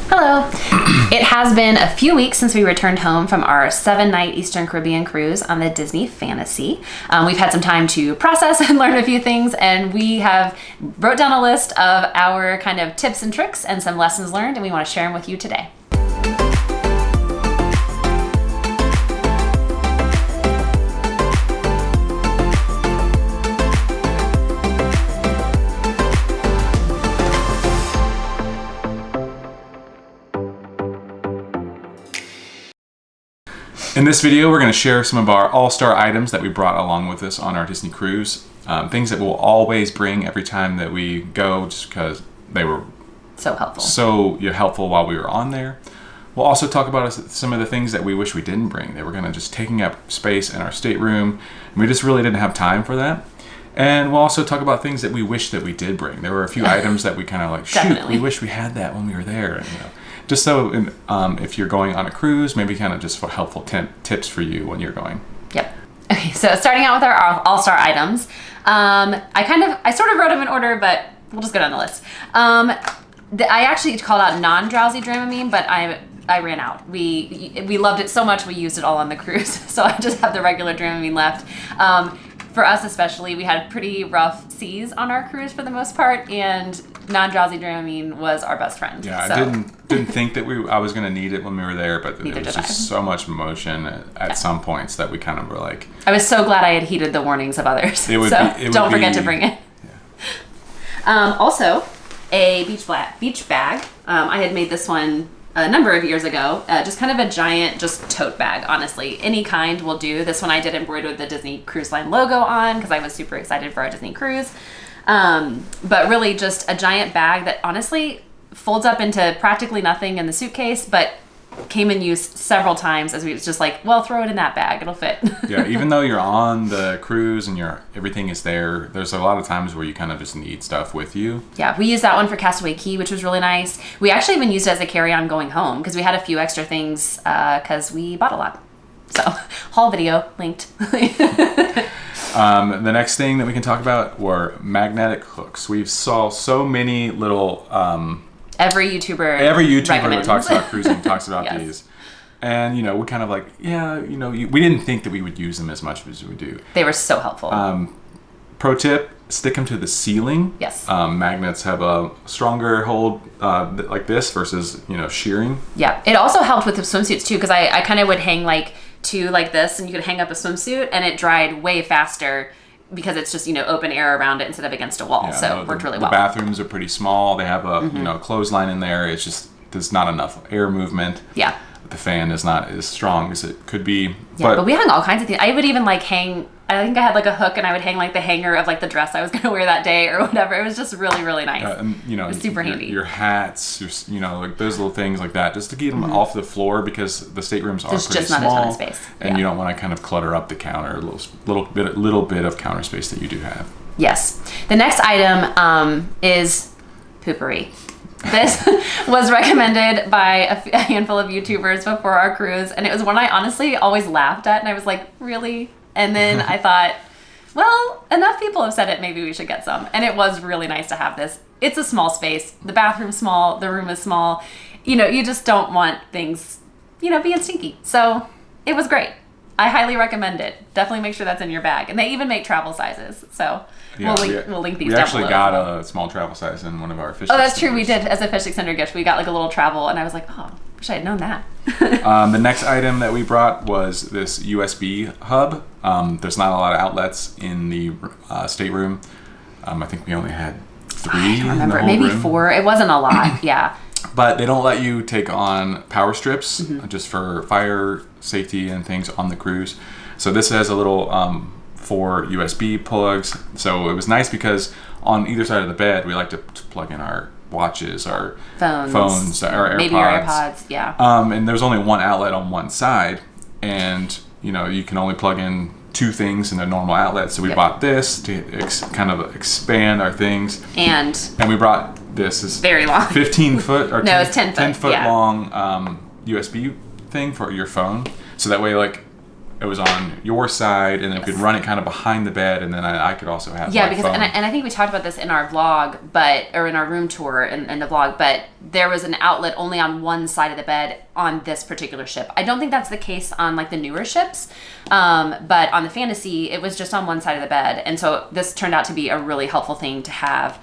Hello. It has been a few weeks since we returned home from our 7-night Eastern Caribbean cruise on the Disney Fantasy. We've had some time to process and learn a few things, and we have wrote down a list of our kind of tips and tricks and some lessons learned, and we want to share them with you today. In this video, we're going to share some of our all-star items that we brought along with us on our Disney cruise. Things that we'll always bring every time that we go, just because they were so helpful while we were on there. We'll also talk about some of the things that we wish we didn't bring. They were going to just taking up space in our stateroom, and we just really didn't have time for that. And we'll also talk about things that we wish that we did bring. There were a few items that we kind of like, shoot, we wish we had that when we were there. And, just so if you're going on a cruise, maybe kind of just for helpful tips for you when you're going. Yep. Okay, so starting out with our all-star items, I sort of wrote them in order, but we'll just go down the list. I actually called out non-drowsy Dramamine, but I ran out. We loved it so much we used it all on the cruise, so I just have the regular Dramamine left. For us especially, we had pretty rough seas on our cruise for the most part, and non-drowsy Dramamine was our best friend. Yeah, so. I didn't think that I was going to need it when we were there, but it was just so much motion at some points that we kind of were like... I was so glad I had heeded the warnings of others, don't forget to bring it. Yeah. Also, a beach bag. I had made this one a number of years ago, just kind of a giant, just tote bag, honestly. Any kind will do. This one I did embroider with the Disney Cruise Line logo on because I was super excited for our Disney cruise. But really just a giant bag that honestly folds up into practically nothing in the suitcase, but came in use several times as we was just like, well, throw it in that bag, it'll fit. Yeah, even though you're on the cruise and everything is there's a lot of times where you kind of just need stuff with you. Yeah, we used that one for Castaway Cay, which was really nice. We actually even used it as a carry-on going home because we had a few extra things because we bought a lot. So, haul video linked. The next thing that we can talk about were magnetic hooks. We saw so many little... Every YouTuber that talks about cruising talks about yes. these. And, we kind of like, we didn't think that we would use them as much as we do. They were so helpful. Pro tip, stick them to the ceiling. Yes. Magnets have a stronger hold like this versus, shearing. Yeah. It also helped with the swimsuits too, because I kind of would hang like this, and you could hang up a swimsuit and it dried way faster because it's just, open air around it instead of against a wall. Yeah, so it worked really well. The bathrooms are pretty small. They have a, clothesline in there. It's just, there's not enough air movement. Yeah. The fan is not as strong as it could be. Yeah, but we hung all kinds of things. I would even hang, I think I had like a hook and I would hang like the hanger of like the dress I was going to wear that day or whatever. It was just really, really nice. And, it was super handy. Your hats, like those little things like that, just to keep them off the floor because the staterooms are pretty small. There's just not a ton of space. And you don't want to kind of clutter up the counter, a little bit of counter space that you do have. Yes. The next item is poopery. This was recommended by a handful of YouTubers before our cruise, and it was one I honestly always laughed at, and I was like, really? And then I thought, well, enough people have said it, maybe we should get some. And it was really nice to have this. It's a small space. The bathroom's small. The room is small. You just don't want things, being stinky. So it was great. I highly recommend it. Definitely make sure that's in your bag. And they even make travel sizes. So we'll link these down below. We actually got a small travel size in one of our fish extenders. Oh, that's true. We did. As a fish extender gift, we got like a little travel. And I was like, oh, wish I had known that. The next item that we brought was this USB hub. There's not a lot of outlets in the stateroom. I think we only had 3 I don't remember. in the whole Maybe room. 4. It wasn't a lot. Yeah. But they don't let you take on power strips just for fire safety and things on the cruise. So this has a little 4 USB plugs. So it was nice because on either side of the bed, we like to plug in our watches, our phones, our AirPods. Maybe your AirPods, yeah. And there's only one outlet on one side. And, you can only plug in 2 things in a normal outlet. So we bought this to kind of expand our things. And we brought this is very long, 15 foot or no, it's 10 foot long USB thing for your phone. So that way, like it was on your side, and then we could run it kind of behind the bed, and then I could also have yeah, my because phone. and I think we talked about this in our vlog, or in our room tour in the vlog, but there was an outlet only on one side of the bed on this particular ship. I don't think that's the case on like the newer ships, but on the Fantasy, it was just on one side of the bed, and so this turned out to be a really helpful thing to have,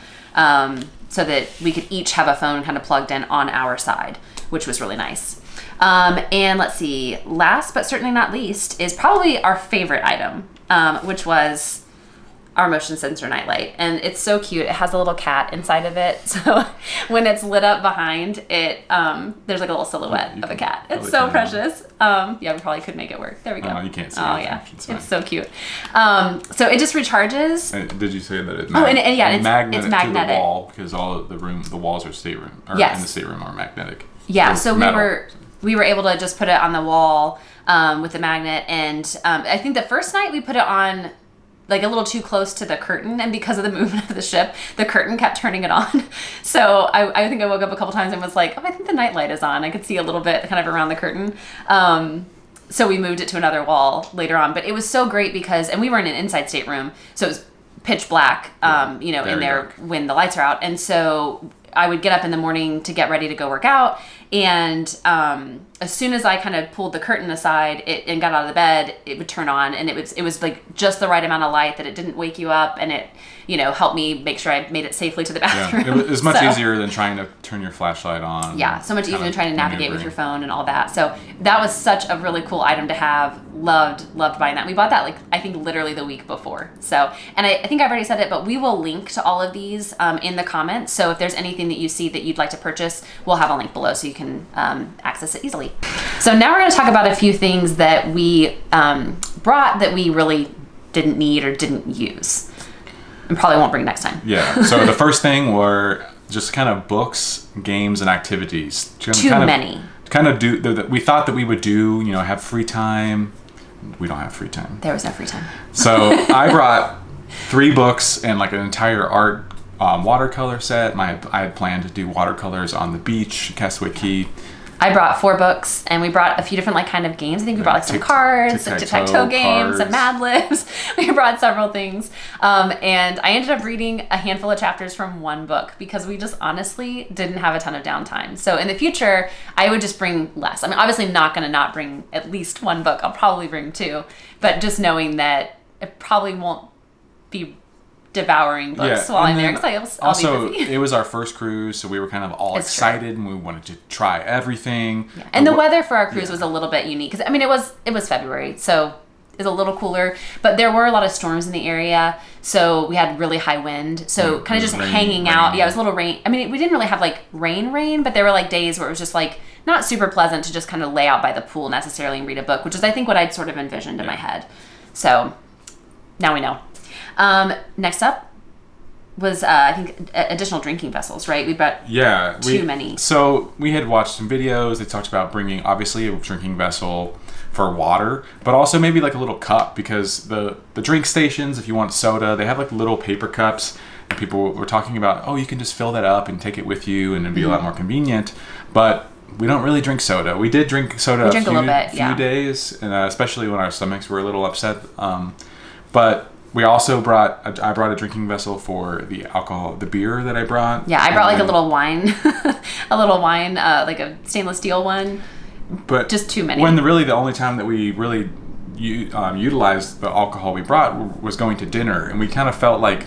so that we could each have a phone kind of plugged in on our side, which was really nice. And let's see, last but certainly not least is probably our favorite item, which was our motion sensor nightlight. And it's so cute. It has a little cat inside of it. So when it's lit up behind it, there's like a little silhouette of a cat. It's so precious. Yeah, we probably could make it work. There we go. Oh, you can't see it. Oh, yeah. It's so cute. So it just recharges. And did you say that it's it's magnetic to the wall, because all of the walls are stateroom, or in the stateroom are magnetic. Yeah, so we were able to just put it on the wall with the magnet, and I think the first night we put it on like a little too close to the curtain, and because of the movement of the ship, the curtain kept turning it on. So I think I woke up a couple times and was like, oh, I think the night light is on. I could see a little bit kind of around the curtain. So we moved it to another wall later on, but it was so great because, and we were in an inside stateroom, so it was pitch black, in there dark when the lights are out, and so I would get up in the morning to get ready to go work out, and as soon as I kind of pulled the curtain aside and got out of the bed, it would turn on, and it was like just the right amount of light that it didn't wake you up, and it helped me make sure I made it safely to the bathroom. Yeah, it was much easier than trying to turn your flashlight on. Yeah, so much easier than trying to navigate with your phone and all that. So that was such a really cool item to have. Loved buying that. We bought that I think literally the week before. So, and I think I've already said it, but we will link to all of these in the comments. So if there's anything that you see that you'd like to purchase, we'll have a link below so you can access it easily. So now we're going to talk about a few things that we brought that we really didn't need or didn't use, and probably won't bring next time. Yeah. So the first thing were just kind of books, games, and activities. Too many. Kind of do. We thought that we would do. Have free time. We don't have free time. There was no free time. So I brought 3 books and like an entire art watercolor set. I had planned to do watercolors on the beach, Castaway Key. I brought 4 books, and we brought a few different kind of games. I think we brought some cards, some tic-tac-toe games, some Mad Libs. We brought several things. And I ended up reading a handful of chapters from one book because we just honestly didn't have a ton of downtime. So in the future, I would just bring less. I mean, obviously not going to not bring at least 1 book. I'll probably bring 2. But just knowing that it probably won't be devouring books while I'm there, because I'll be busy. It was our first cruise, so we were kind of all excited and we wanted to try everything. Yeah. And the weather for our cruise was a little bit unique, because I mean it was February, so it was a little cooler, but there were a lot of storms in the area, so we had really high wind, so kind of just hanging out. Yeah, it was a little rain. I mean, we didn't really have like rain, but there were like days where it was just like not super pleasant to just kind of lay out by the pool necessarily and read a book, which is I think what I'd sort of envisioned in my head. So now we know. Next up was I think additional drinking vessels, right? We brought too many. So we had watched some videos. They talked about bringing obviously a drinking vessel for water, but also maybe like a little cup, because the drink stations, if you want soda, they have like little paper cups, and people were talking about, oh, you can just fill that up and take it with you, and it'd be a lot more convenient. But we don't really drink soda. We did drink soda a few days, and especially when our stomachs were a little upset. But we also I brought a drinking vessel for the alcohol, the beer that I brought. Yeah, I brought like a little wine, like a stainless steel one. But just too many. When the only time that we really utilized the alcohol we brought was going to dinner, and we kind of felt like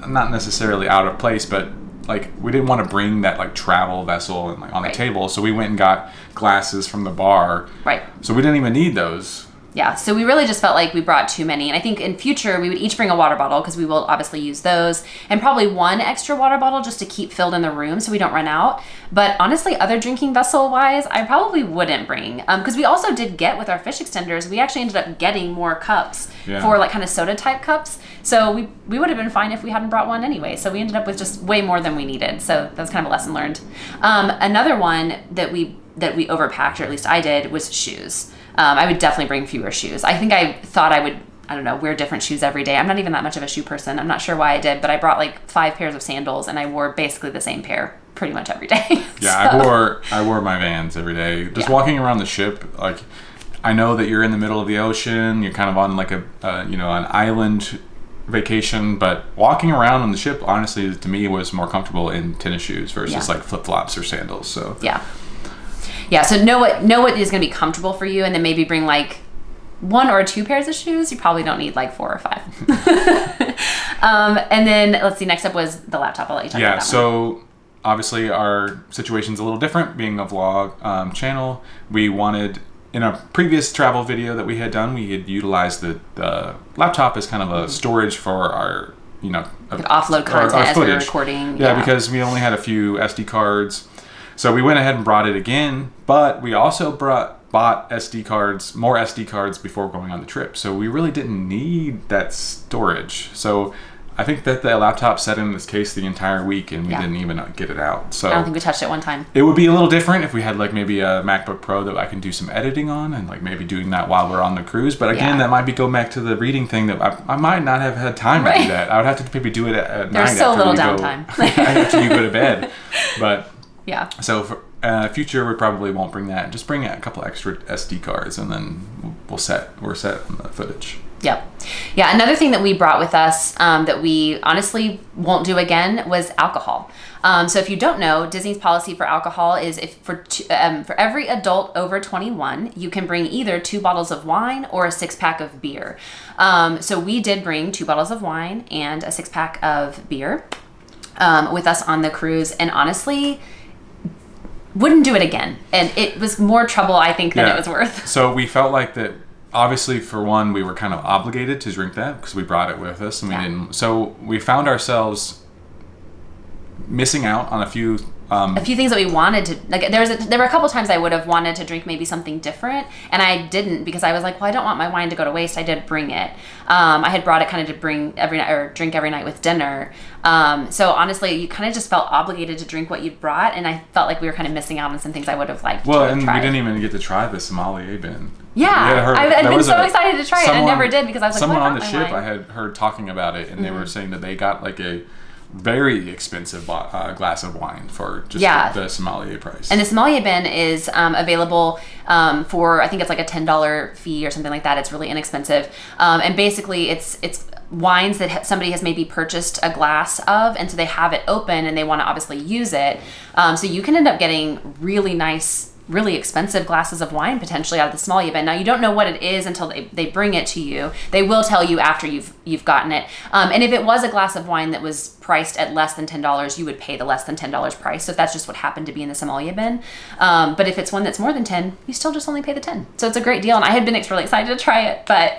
not necessarily out of place, but like we didn't want to bring that like travel vessel and like on the table, so we went and got glasses from the bar. Right. So we didn't even need those. Yeah, so we really just felt like we brought too many. And I think in future, we would each bring a water bottle, because we will obviously use those, and probably 1 extra water bottle just to keep filled in the room so we don't run out. But honestly, other drinking vessel-wise, I probably wouldn't bring. Because we also did get, with our fish extenders, we actually ended up getting more cups for like kind of soda-type cups. So we would have been fine if we hadn't brought one anyway. So we ended up with just way more than we needed. So that's kind of a lesson learned. Another one that we overpacked, or at least I did, was shoes. I would definitely bring fewer shoes. I think I thought I would, wear different shoes every day. I'm not even that much of a shoe person. I'm not sure why I did, but I brought like 5 pairs of sandals, and I wore basically the same pair pretty much every day. Yeah, so. I wore my Vans every day. Just walking around the ship, like I know that you're in the middle of the ocean. You're kind of on like an island vacation, but walking around on the ship, honestly, to me, was more comfortable in tennis shoes versus like flip flops or sandals. So yeah. So know what is going to be comfortable for you, and then maybe bring like 1 or 2 pairs of shoes. You probably don't need like 4 or 5. And then let's see. Next up was the laptop. I'll let you talk about that. So obviously our situation's a little different. Being a vlog channel, we wanted. In a previous travel video that we had done, we had utilized the laptop as kind of a storage for our, offload content as we were recording. Yeah, because we only had a few SD cards. So we went ahead and brought it again, but we also bought more SD cards before going on the trip. So we really didn't need that storage. So I think that the laptop sat in this case the entire week, and we didn't even get it out. So I don't think we touched it one time. It would be a little different if we had like maybe a MacBook Pro that I can do some editing on, and like maybe doing that while we're on the cruise. But again, that might be go back to the reading thing that I might not have had time to do that. I would have to maybe do it at night. There's so little downtime after you go to bed. But yeah. So for future, we probably won't bring that. Just bring a couple extra SD cards, and then we're set on the footage. Yep. Yeah. Another thing that we brought with us that we honestly won't do again was alcohol. So if you don't know, Disney's policy for alcohol is for every adult over 21, you can bring either 2 bottles of wine or a 6-pack of beer. So we did bring 2 bottles of wine and a 6-pack of beer with us on the cruise, and honestly, wouldn't do it again. And it was more trouble, I think, than it was worth. So we felt like that. Obviously, for one, we were kind of obligated to drink that because we brought it with us, and we didn't. So we found ourselves missing out on a few things that we wanted to like. There were a couple times I would have wanted to drink maybe something different, and I didn't because I was like, well, I don't want my wine to go to waste. I did bring it. I had brought it kind of to bring every night or drink every night with dinner. So honestly, you kind of just felt obligated to drink what you brought, and I felt like we were kind of missing out on some things I would have liked. Well, to and try. we didn't even get to try the sommelier bin. Yeah, I've been so excited to try it. I never did because I was like, someone well, on the ship I had heard talking about it, and they were saying that they got like a very expensive glass of wine for just the sommelier price. And the sommelier bin is available for, I think it's like a $10 fee or something like that. It's really inexpensive. And basically it's wines that somebody has maybe purchased a glass of, and so they have it open and they want to obviously use it. So you can end up getting really nice, really expensive glasses of wine potentially out of the sommelier bin. Now you don't know what it is until they bring it to you. They will tell you after you've gotten it. And if it was a glass of wine that was priced at less than $10, you would pay the less than $10 price. So if that's just what happened to be in the sommelier bin. But if it's one that's more than 10, you still just only pay the 10. So it's a great deal. And I had been really excited to try it, but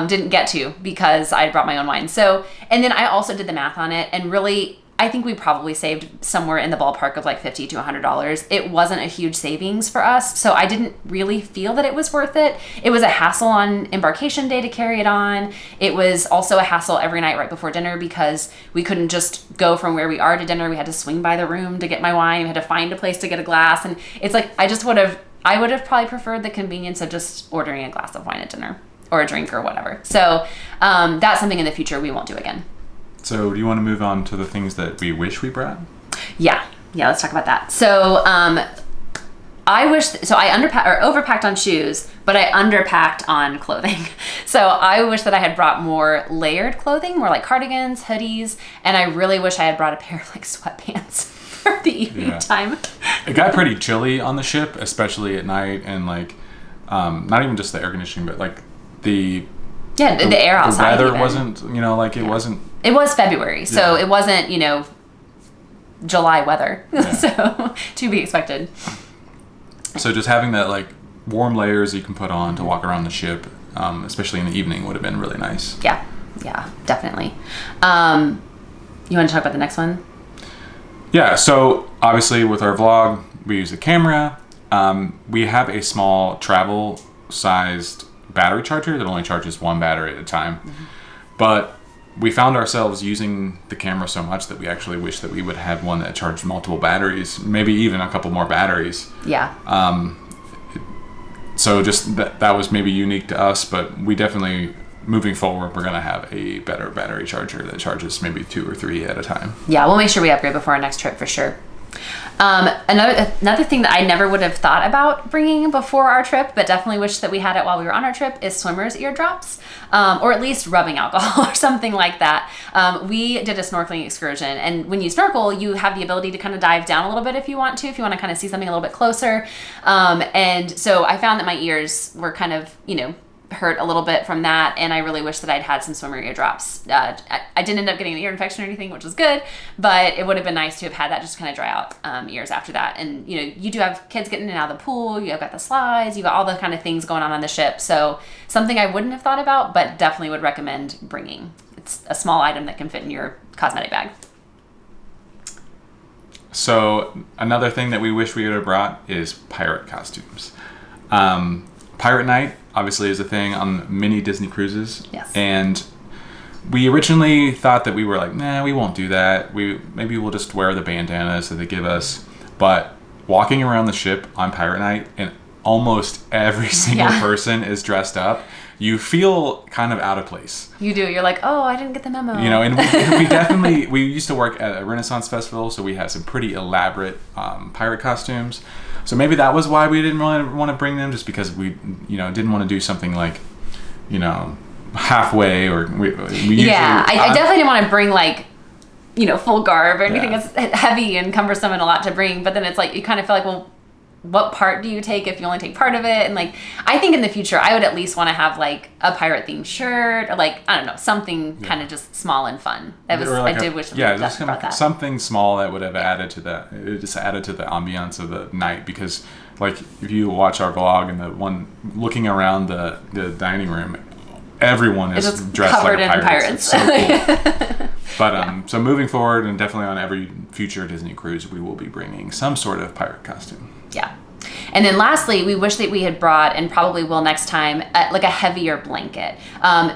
didn't get to because I brought my own wine. So, and then I also did the math on it, and really, I think we probably saved somewhere in the ballpark of like $50 to $100. It wasn't a huge savings for us, so I didn't really feel that it was worth it. It was a hassle on embarkation day to carry it on. It was also a hassle every night right before dinner because we couldn't just go from where we are to dinner. We had to swing by the room to get my wine. We had to find a place to get a glass, and it's like I would have probably preferred the convenience of just ordering a glass of wine at dinner or a drink or whatever. So that's something in the future we won't do again. So do you want to move on to the things that we wish we brought? Yeah, let's talk about that. So I overpacked on shoes, but I underpacked on clothing. So I wish that I had brought more layered clothing, more like cardigans, hoodies, and I really wish I had brought a pair of like sweatpants for the evening time. It got pretty chilly on the ship, especially at night, and like not even just the air conditioning, but like the air outside. The weather wasn't, it wasn't. It was February, so it wasn't, July weather. Yeah. So to be expected. So just having that like warm layers you can put on to walk around the ship, especially in the evening, would have been really nice. Yeah, definitely. You want to talk about the next one? Yeah. So obviously with our vlog, we use a camera. We have a small travel-sized battery charger that only charges one battery at a time. Mm-hmm. But we found ourselves using the camera so much that we actually wish that we would have one that charged multiple batteries, maybe even a couple more batteries. Yeah. So just that was maybe unique to us, but we definitely, moving forward, we're going to have a better battery charger that charges maybe 2 or 3 at a time. Yeah, we'll make sure we upgrade before our next trip for sure. Another thing that I never would have thought about bringing before our trip, but definitely wish that we had it while we were on our trip, is swimmer's eardrops, or at least rubbing alcohol or something like that. We did a snorkeling excursion, and when you snorkel, you have the ability to kind of dive down a little bit if you want to kind of see something a little bit closer. And so I found that my ears were kind of, hurt a little bit from that, and I really wish that I'd had some swimmer eardrops. I didn't end up getting an ear infection or anything, which was good, but it would have been nice to have had that just kind of dry out ears after that. And you do have kids getting in and out of the pool, you have got the slides, you got all the kind of things going on the ship, so something I wouldn't have thought about, but definitely would recommend bringing. It's a small item that can fit in your cosmetic bag. So another thing that we wish we would have brought is pirate costumes. Pirate night obviously is a thing on many Disney cruises. Yes. And we originally thought that we were like, nah, we won't do that. Maybe we'll just wear the bandanas that they give us. But walking around the ship on pirate night, and almost every single person is dressed up, you feel kind of out of place. You do. You're like, oh, I didn't get the memo. And we used to work at a Renaissance festival, so we had some pretty elaborate pirate costumes. So maybe that was why we didn't really want to bring them, just because we, didn't want to do something like, halfway, or we usually... Yeah, I definitely didn't want to bring full garb or anything that's heavy and cumbersome and a lot to bring. But then it's like, you kind of feel like, well, what part do you take if you only take part of it? And I think in the future, I would at least want to have a pirate themed shirt, or I don't know, something kind of just small and fun. I did wish that brought that. Something small that would have added to that. It just added to the ambiance of the night, because if you watch our vlog and the one looking around the dining room, everyone is dressed covered like in pirates. So cool. But so moving forward, and definitely on every future Disney cruise, we will be bringing some sort of pirate costume. Yeah. And then lastly, we wish that we had brought, and probably will next time, a heavier blanket.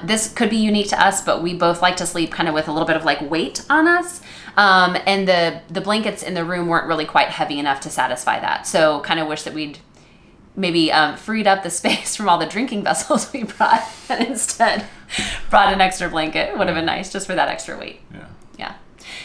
This could be unique to us, but we both like to sleep kind of with a little bit of weight on us. And the blankets in the room weren't really quite heavy enough to satisfy that. So kind of wish that we'd maybe freed up the space from all the drinking vessels we brought, and instead brought an extra blanket. It would have been nice just for that extra weight. Yeah. Yeah.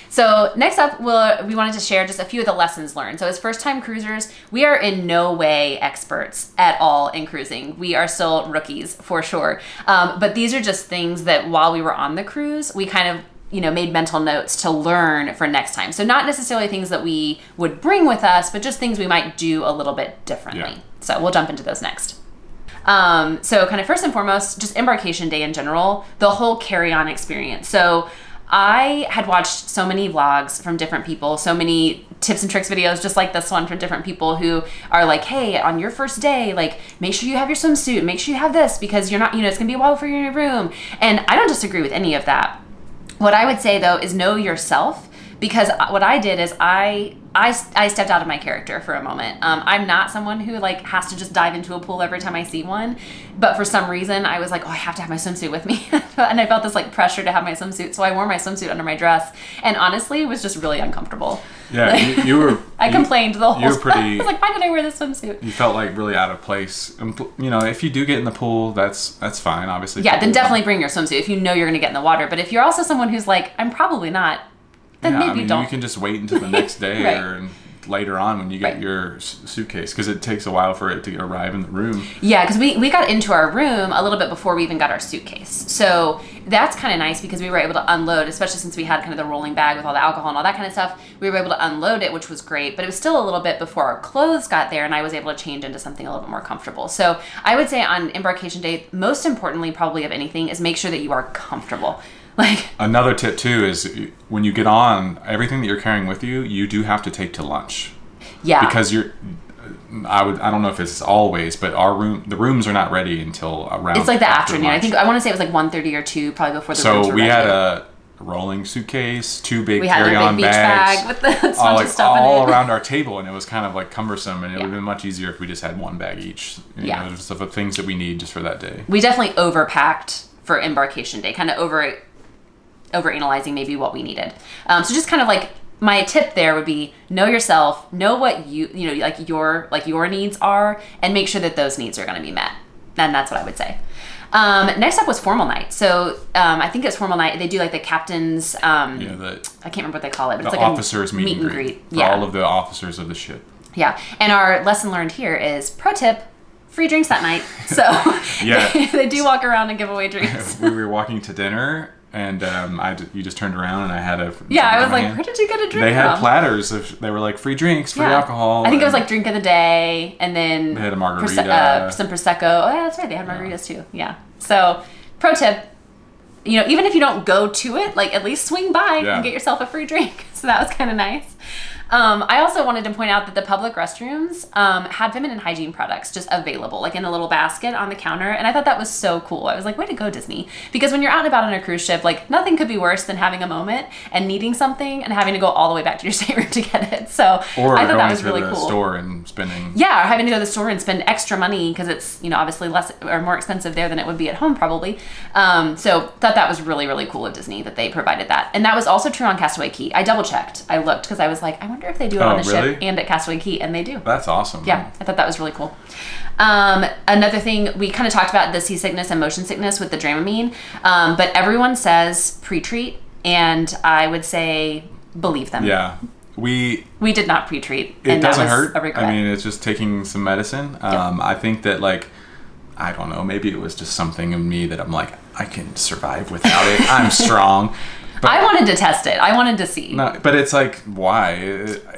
So next up, we wanted to share just a few of the lessons learned. So as first-time cruisers, we are in no way experts at all in cruising. We are still rookies for sure. But these are just things that while we were on the cruise, we kind of made mental notes to learn for next time. So not necessarily things that we would bring with us, but just things we might do a little bit differently. Yeah. So we'll jump into those next. So kind of first and foremost, just embarkation day in general, the whole carry-on experience. So I had watched so many vlogs from different people, so many tips and tricks videos just like this one from different people who are like, hey, on your first day, make sure you have your swimsuit, make sure you have this, because you're not, it's gonna be a while before you're in your room. And I don't disagree with any of that. What I would say though is know yourself, because what I did is I stepped out of my character for a moment. I'm not someone who has to just dive into a pool every time I see one, but for some reason I was like, oh, I have to have my swimsuit with me. And I felt this pressure to have my swimsuit, so I wore my swimsuit under my dress, and honestly it was just really uncomfortable. Yeah, you were. I complained the whole you were pretty, time. I was like, why did I wear this swimsuit? You felt really out of place. If you do get in the pool, that's fine, obviously. Yeah, then definitely bring your swimsuit if you know you're going to get in the water. But if you're also someone who's like, I'm probably not, then maybe don't. You can just wait until the next day right. or later on when you get your suitcase, because it takes a while for it to arrive in the room. Yeah, because we got into our room a little bit before we even got our suitcase. So that's kind of nice, because we were able to unload, especially since we had kind of the rolling bag with all the alcohol and all that kind of stuff. We were able to unload it, which was great, but it was still a little bit before our clothes got there, and I was able to change into something a little bit more comfortable. So I would say on embarkation day, most importantly probably of anything, is make sure that you are comfortable. Another tip too is when you get on, everything that you're carrying with you, you do have to take to lunch. Yeah. Because I don't know if it's always, but the rooms are not ready until around. It's the afternoon. Lunch. I want to say it was 1:30 or 2, probably before the rooms were ready. So we had a rolling suitcase, 2 big we had carry-on a big bags, beach bag with the bunch of stuff in it. all around our table, and it was kind of cumbersome, and it would have been much easier if we just had one bag each. Just of the things that we need just for that day. We definitely overpacked for embarkation day, kind of over-analyzing maybe what we needed. So just kind of my tip there would be know yourself, know what your needs are, and make sure that those needs are going to be met. then that's what I would say. Next up was formal night. So I think it's formal night. They do like the captain's. I can't remember what they call it. But the it's like officers meet and greet for yeah. all of the officers of the ship. Yeah, and our lesson learned here is pro tip: free drinks that night. So yeah, they do walk around and give away drinks. We were walking to dinner. And you just turned around and I had a... Yeah, I was like, where did you get a drink They had from? Platters. They were like free drinks, free alcohol. I think it was like drink of the day. And then... They had a margarita. Some Prosecco. Oh, yeah, that's right. They had margaritas too. Yeah. So, pro tip, even if you don't go to it, like at least swing by and get yourself a free drink. So that was kind of nice. I also wanted to point out that the public restrooms had feminine hygiene products just available, like in a little basket on the counter. And I thought that was so cool. I was like, way to go, Disney. Because when you're out and about on a cruise ship, like nothing could be worse than having a moment and needing something and having to go all the way back to your stateroom to get it. So or I thought that was going really to the cool. store and spending... Yeah, or having to go to the store and spend extra money because it's, obviously less or more expensive there than it would be at home probably. So thought that was really, really cool of Disney that they provided that. And that was also true on Castaway Cay. I double checked. I looked because I was like, I wonder if they do it on the ship and at Castaway Cay, and they do. That's awesome. Yeah, I thought that was really cool. Another thing, we kind of talked about the seasickness and motion sickness with the Dramamine, but everyone says pre-treat, and I would say believe them. Yeah. We did not pre-treat, and that doesn't hurt. A regret. I mean, it's just taking some medicine. I think that I don't know, maybe it was just something in me that I'm like, I can survive without it. I'm strong. But I wanted to test it. I wanted to see. No, but it's like, why?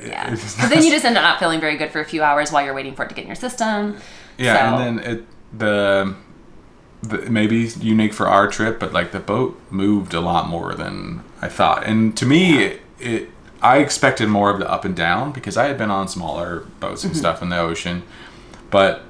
Yeah. But then you just end up not feeling very good for a few hours while you're waiting for it to get in your system. Yeah, so. And then the maybe unique for our trip, but like the boat moved a lot more than I thought. And to me, I expected more of the up and down because I had been on smaller boats and stuff in the ocean. But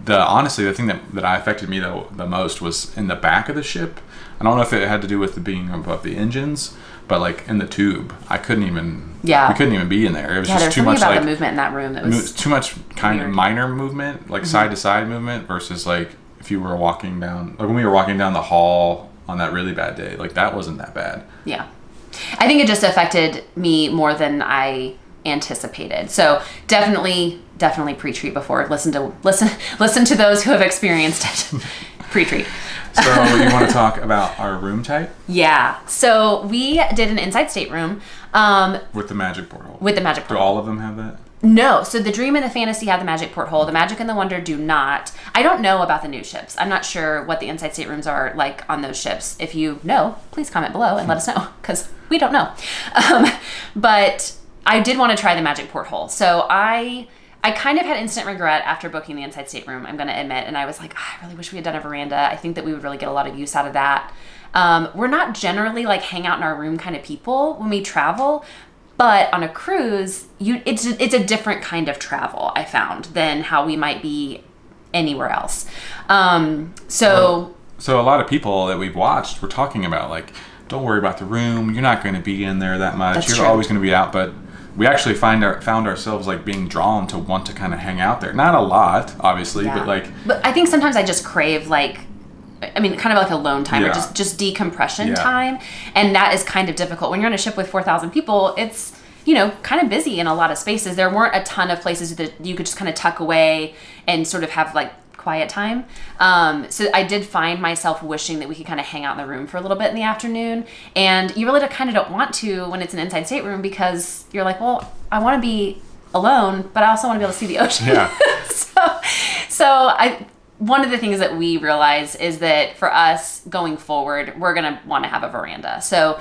honestly, the thing that affected me the most was in the back of the ship. I don't know if it had to do with being above the engines, but like in the tube, I couldn't even. Yeah. We couldn't even be in there. It was just too much. About the movement in that room that was too much kind of minor movement, like side to side movement, versus like if you were walking down, like when we were walking down the hall on that really bad day, like that wasn't that bad. Yeah, I think it just affected me more than I anticipated. So definitely pre-treat before. Listen to those who have experienced it. Pre-treat. So you want to talk about our room type? Yeah. So we did an inside stateroom. With the magic porthole. With the magic porthole. Do all of them have that? No. So the Dream and the Fantasy have the magic porthole. The Magic and the Wonder do not. I don't know about the new ships. I'm not sure what the inside staterooms are like on those ships. If you know, please comment below and let us know because we don't know. But I did want to try the magic porthole. So I kind of had instant regret after booking the inside stateroom, I'm going to admit. And I was like, I really wish we had done a veranda. I think that we would really get a lot of use out of that. We're not generally like hang out in our room kind of people when we travel. But on a cruise, it's a different kind of travel, I found, than how we might be anywhere else. So a lot of people that we've watched were talking about, like, don't worry about the room. You're not going to be in there that much. You're always going to be out. But we actually found ourselves like being drawn to want to kind of hang out there. Not a lot, obviously, but like. But I think sometimes I just crave kind of like alone time or just decompression time. And that is kind of difficult. When you're on a ship with 4,000 people, it's, kind of busy in a lot of spaces. There weren't a ton of places that you could just kind of tuck away and sort of have like quiet time. So I did find myself wishing that we could kind of hang out in the room for a little bit in the afternoon. And you really kind of don't want to when it's an inside stateroom because you're like, well, I want to be alone, but I also want to be able to see the ocean. Yeah. So one of the things that we realize is that for us going forward, we're going to want to have a veranda. So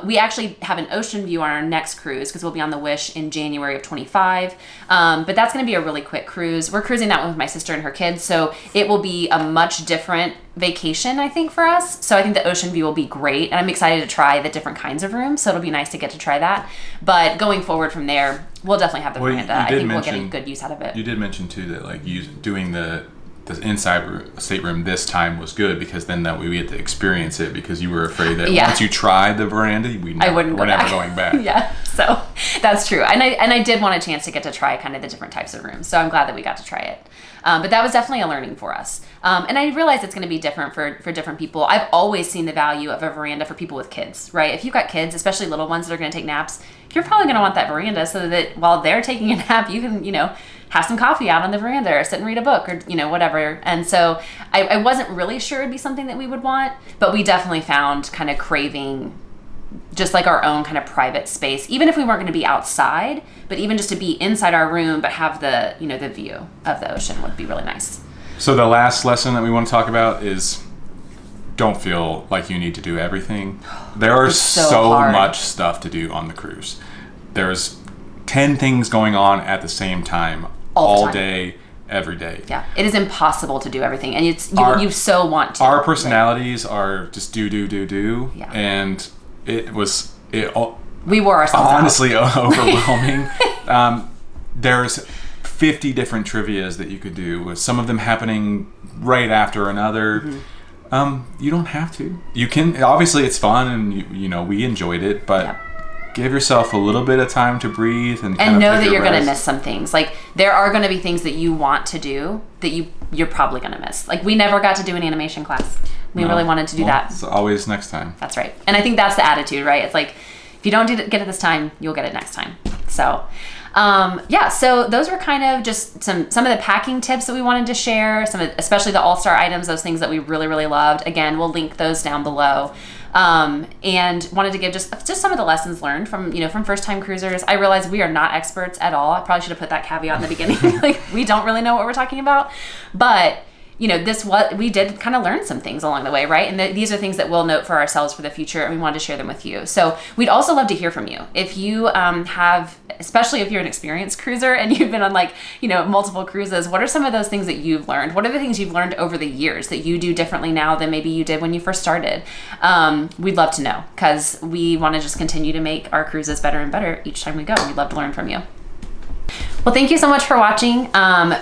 we actually have an ocean view on our next cruise because we'll be on the Wish in January of 25. But that's going to be a really quick cruise. We're cruising that one with my sister and her kids. So it will be a much different vacation, I think, for us. So I think the ocean view will be great. And I'm excited to try the different kinds of rooms. So it'll be nice to get to try that. But going forward from there, we'll definitely have the veranda. I think we'll get a good use out of it. You did mention, too, that like doing the inside stateroom this time was good because then that way we had to experience it because you were afraid that once you tried the veranda, we're never going back. Yeah, so that's true. And I did want a chance to get to try kind of the different types of rooms. So I'm glad that we got to try it. But that was definitely a learning for us. And I realize it's going to be different for different people. I've always seen the value of a veranda for people with kids, right? If you've got kids, especially little ones that are going to take naps, you're probably going to want that veranda so that while they're taking a nap, you can, have some coffee out on the veranda or sit and read a book or, whatever. And so I wasn't really sure it'd be something that we would want, but we definitely found kind of craving just like our own kind of private space, even if we weren't going to be outside, but even just to be inside our room, but have the, the view of the ocean would be really nice. So the last lesson that we want to talk about is don't feel like you need to do everything. There is so much stuff to do on the cruise. There's 10 things going on at the same time, all day, every day. Yeah, it is impossible to do everything, and you so want to. Our personalities are just do. Yeah. And we wore ourselves honestly out. Overwhelming. There's 50 different trivias that you could do, with some of them happening right after another. You don't have to. You can, obviously it's fun, and we enjoyed it, but give yourself a little bit of time to breathe and know that you're going to miss some things. Like, there are going to be things that you want to do that you're probably going to miss. Like, we never got to do an animation class. We really wanted to do that. It's always next time. That's right. And I think that's the attitude, right? It's like, if you don't get it this time, you'll get it next time. So, so those were kind of just some of the packing tips that we wanted to share, especially the all-star items, those things that we really, really loved. Again, we'll link those down below. And wanted to give just some of the lessons learned from first-time cruisers. I realize we are not experts at all. I probably should have put that caveat in the beginning. Like, we don't really know what we're talking about, but we did kind of learn some things along the way, right? And these are things that we'll note for ourselves for the future, and we wanted to share them with you. So we'd also love to hear from you. If you have, especially if you're an experienced cruiser and you've been on multiple cruises, what are some of those things that you've learned? What are the things you've learned over the years that you do differently now than maybe you did when you first started? We'd love to know, because we want to just continue to make our cruises better and better each time we go. We'd love to learn from you. Well, thank you so much for watching.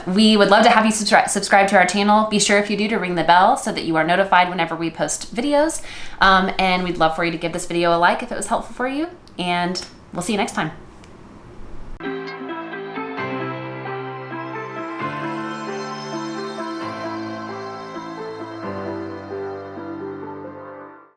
We would love to have you subscribe to our channel. Be sure, if you do, to ring the bell so that you are notified whenever we post videos. And we'd love for you to give this video a like if it was helpful for you. And we'll see you next time.